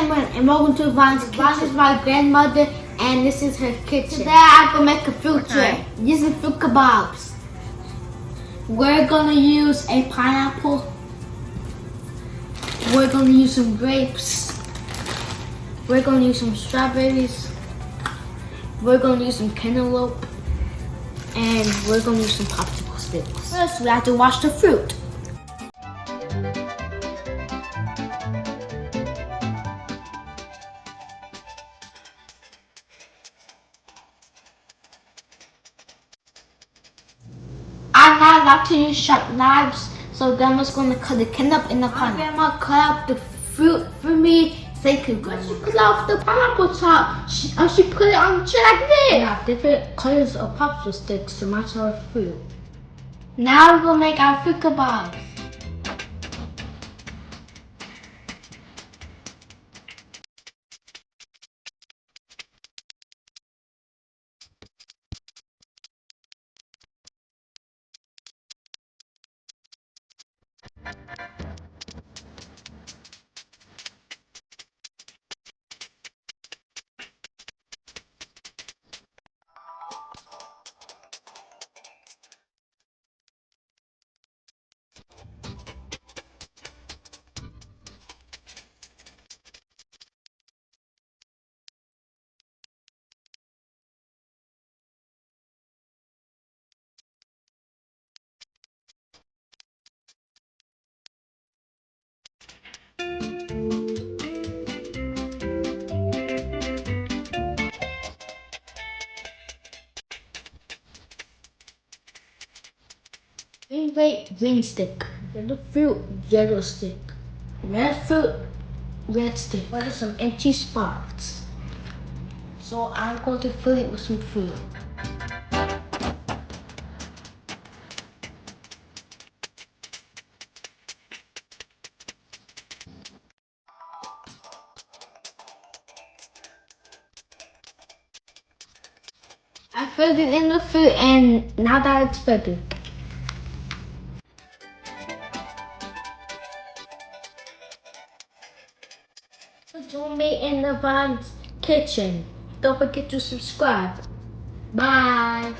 Cameron and welcome to Lavonne's kitchen. Lavonne is my grandmother and this is her kitchen. Today I'm gonna make a fruit tray. These are fruit kebabs. We're gonna use a pineapple. We're gonna use some grapes. We're gonna use some strawberries. We're gonna use some cantaloupe. And we're gonna use some popsicle sticks. First, we have to wash the fruit. I'm not allowed to use sharp knives, so Grandma's gonna cut the cantaloupe in the pineapple. Grandma cut out the fruit for me. Thank you, Grandma. She cut off the pineapple top. She put it on the tray like this. We have different colors of popsicle sticks to match our fruit. Now we're gonna make our fruit kebabs. Green stick. Yellow fruit, yellow stick. Red fruit, red stick. What are some empty spots? So I'm going to fill it with some fruit. I filled it in the fruit and now that it's ready. Join me in Lavonne's kitchen. Don't forget to subscribe. Bye.